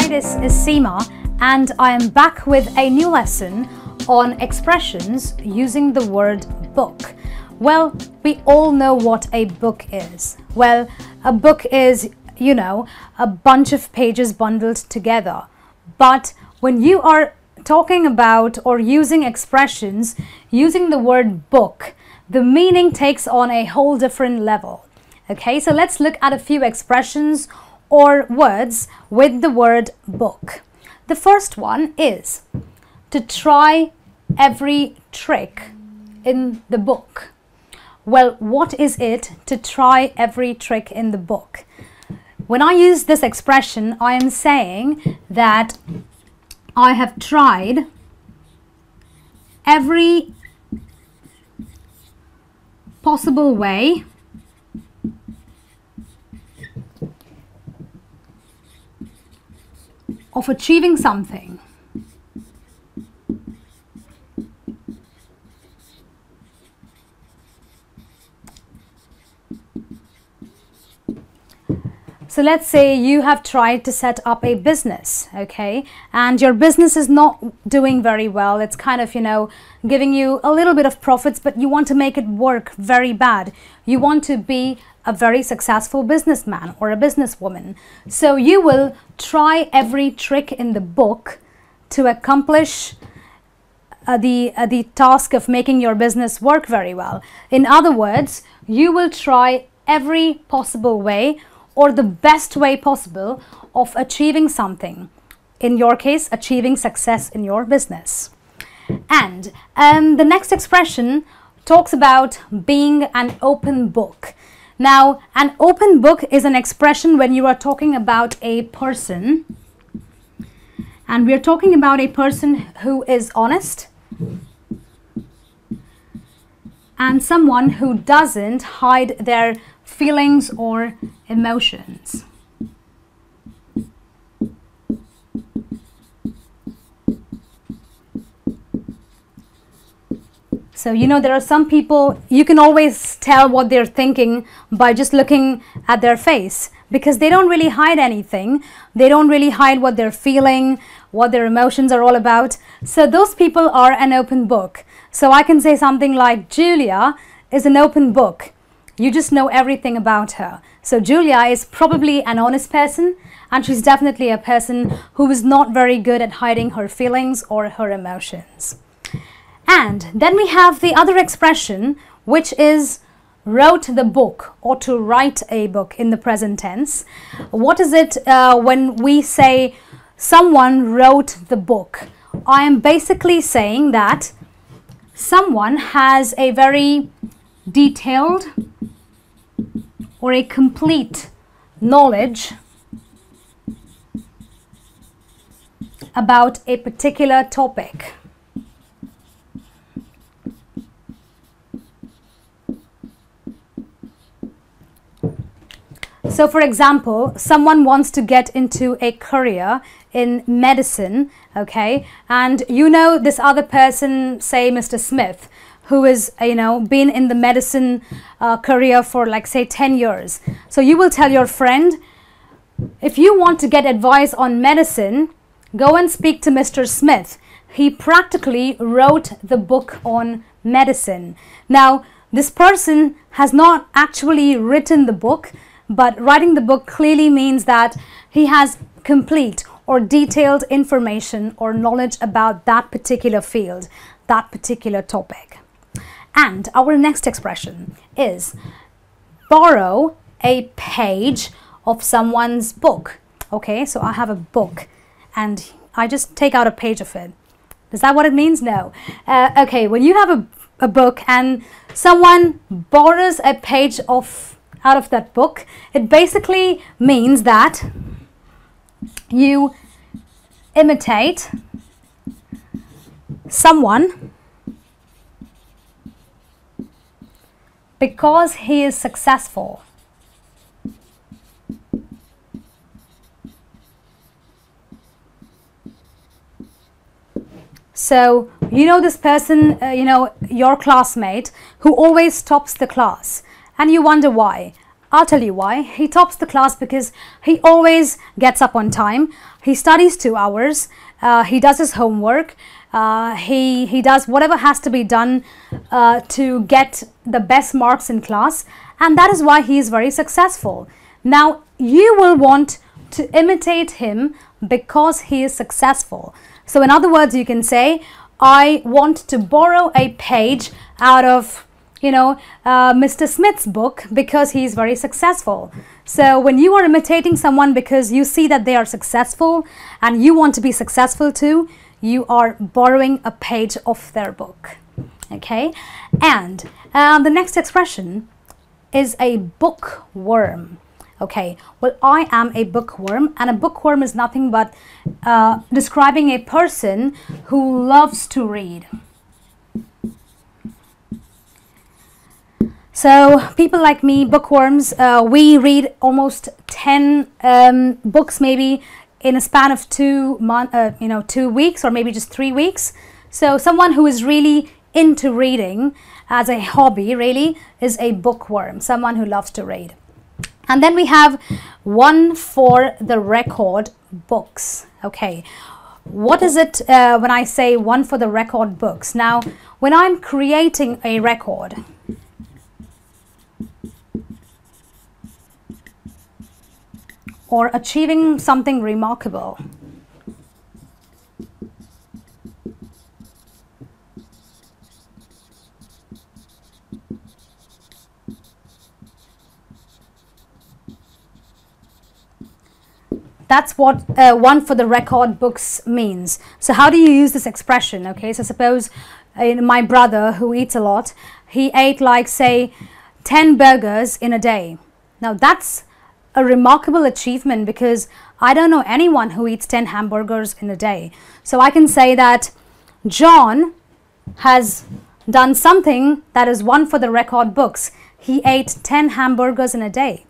Hi, this is Seema and I am back with a new lesson on expressions using the word book. Well, we all know what a book is. Well, a book is, you know, a bunch of pages bundled together. But when you are talking about or using expressions using the word book, the meaning takes on a whole different level. Okay, so let's look at a few expressions or words with the word book. The first one is to try every trick in the book. Well, what is it to try every trick in the book? When I use this expression, I am saying that I have tried every possible way of achieving something. So let's say you have tried to set up a business, okay, and your business is not doing very well. It's kind of, you know, giving you a little bit of profits, but you want to make it work very bad. You want to be a very successful businessman or a businesswoman. So you will try every trick in the book to accomplish the task of making your business work very well. In other words, you will try every possible way or the best way possible of achieving something. In your case, achieving success in your business. And the next expression talks about being an open book. Now, an open book is an expression when you are talking about a person, and we are talking about a person who is honest and someone who doesn't hide their feelings or emotions. So, you know, there are some people, you can always tell what they're thinking by just looking at their face, because they don't really hide anything. They don't really hide what they're feeling, what their emotions are all about. So those people are an open book. So I can say something like, Julia is an open book. You just know everything about her. So Julia is probably an honest person, and she's definitely a person who is not very good at hiding her feelings or her emotions. And then we have the other expression, which is wrote the book, or to write a book in the present tense. What is it when we say someone wrote the book? I am basically saying that someone has a very detailed or a complete knowledge about a particular topic. So for example, someone wants to get into a career in medicine, okay, and you know this other person, say Mr. Smith, who is, you know, been in the medicine career for like say 10 years. So you will tell your friend, if you want to get advice on medicine, go and speak to Mr. Smith. He practically wrote the book on medicine. Now, this person has not actually written the book, but writing the book clearly means that he has complete or detailed information or knowledge about that particular field, that particular topic. And our next expression is borrow a page of someone's book. Okay, so I have a book and I just take out a page of it. Is that what it means? No. Okay, when you have a book and someone borrows a page out of that book, it basically means that you imitate someone because he is successful. So, you know this person, you know, your classmate who always tops the class, and you wonder why. I'll tell you why. He tops the class because he always gets up on time. He studies 2 hours. He does his homework. He does whatever has to be done to get the best marks in class, and that is why he is very successful. Now, you will want to imitate him because he is successful. So in other words, you can say, I want to borrow a page out of, Mr. Smith's book because he's very successful. So when you are imitating someone because you see that they are successful and you want to be successful too, you are borrowing a page of their book. Okay, and the next expression is a bookworm. Okay, well, I am a bookworm, and a bookworm is nothing but describing a person who loves to read. So people like me, bookworms, we read almost 10 books maybe in a span of 2 weeks, or maybe just 3 weeks. So someone who is really into reading as a hobby really is a bookworm, someone who loves to read. And then we have one for the record books. Okay, what is it when I say one for the record books? Now, when I'm creating a record, or achieving something remarkable, that's what one for the record books means. So how do you use this expression? Okay, so suppose my brother, who eats a lot, he ate like, say, 10 burgers in a day. Now that's a remarkable achievement because I don't know anyone who eats 10 hamburgers in a day. So I can say that John has done something that is one for the record books. He ate 10 hamburgers in a day.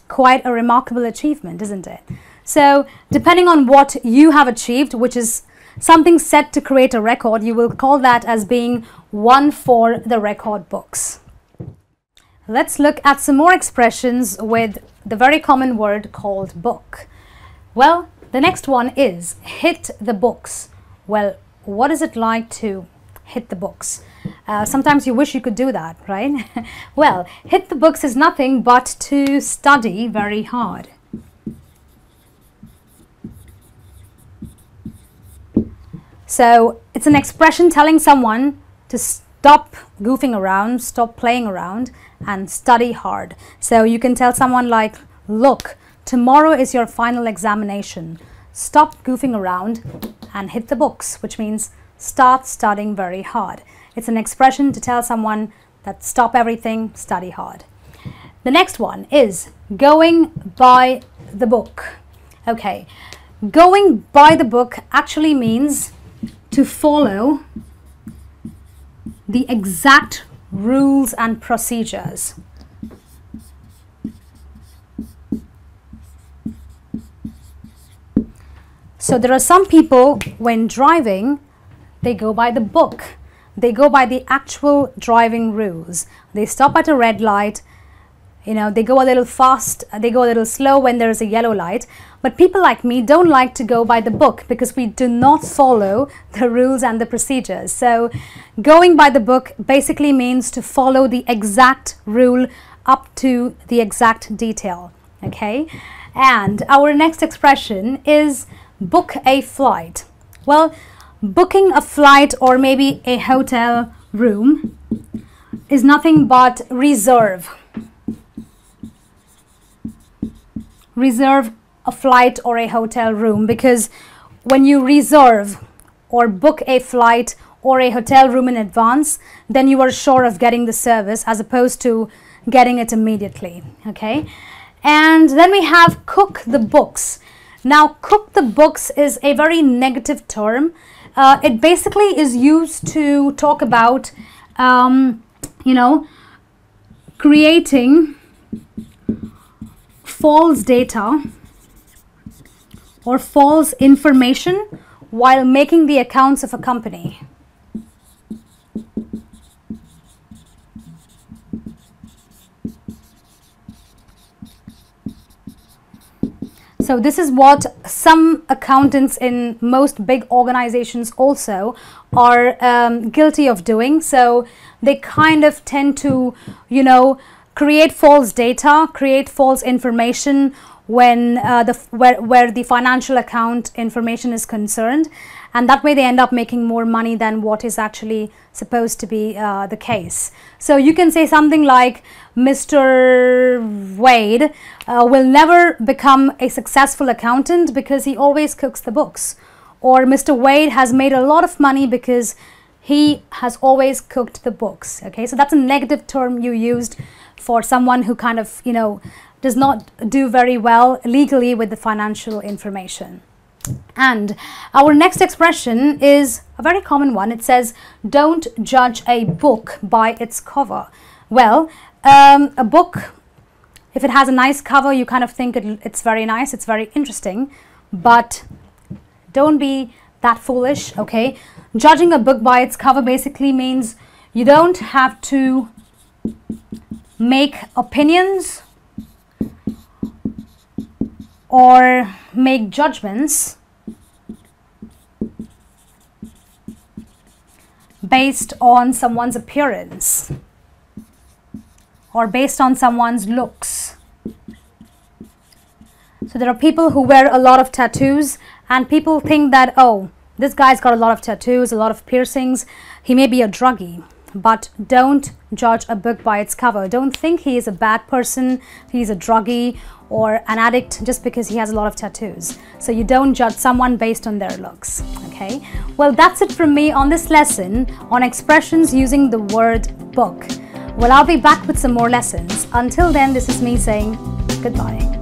Quite a remarkable achievement, isn't it? So depending on what you have achieved, which is something set to create a record, you will call that as being one for the record books. Let's look at some more expressions with the very common word called book. Well, the next one is hit the books. Well, what is it like to hit the books? Sometimes you wish you could do that, right? Well, hit the books is nothing but to study very hard. So it's an expression telling someone to stop goofing around, stop playing around, and study hard. So you can tell someone like, look, tomorrow is your final examination. Stop goofing around and hit the books, which means start studying very hard. It's an expression to tell someone that stop everything, study hard. The next one is going by the book. Okay, going by the book actually means to follow the exact rules and procedures. So there are some people, when driving, they go by the book. They go by the actual driving rules. They stop at a red light, they go a little fast, they go a little slow when there is a yellow light. But people like me don't like to go by the book because we do not follow the rules and the procedures. So going by the book basically means to follow the exact rule up to the exact detail. Okay, and our next expression is book a flight. Well, booking a flight or maybe a hotel room is nothing but reserve a flight or a hotel room, because when you reserve or book a flight or a hotel room in advance, then you are sure of getting the service as opposed to getting it immediately. Okay, and then we have cook the books. Now, cook the books is a very negative term. It basically is used to talk about creating false data or false information while making the accounts of a company. So this is what some accountants in most big organizations also are guilty of doing. So they kind of tend to, you know, create false data, create false information when where the financial account information is concerned, and that way they end up making more money than what is actually supposed to be the case. So you can say something like, Mr. Wade will never become a successful accountant because he always cooks the books, or Mr. Wade has made a lot of money because he has always cooked the books. Okay, so that's a negative term you used for someone who kind of, you know, does not do very well legally with the financial information. And our next expression is a very common one. It says, don't judge a book by its cover. Well, a book, if it has a nice cover, you kind of think it's very nice, it's very interesting, but don't be that foolish, okay? Judging a book by its cover basically means you don't have to make opinions or make judgments based on someone's appearance or based on someone's looks. So there are people who wear a lot of tattoos and people think that, oh, this guy's got a lot of tattoos, a lot of piercings, he may be a druggie. But don't judge a book by its cover. Don't think he is a bad person, he's a druggie or an addict just because he has a lot of tattoos. So you don't judge someone based on their looks. Okay, well, that's it from me on this lesson on expressions using the word book. Well, I'll be back with some more lessons. Until then, this is me saying goodbye.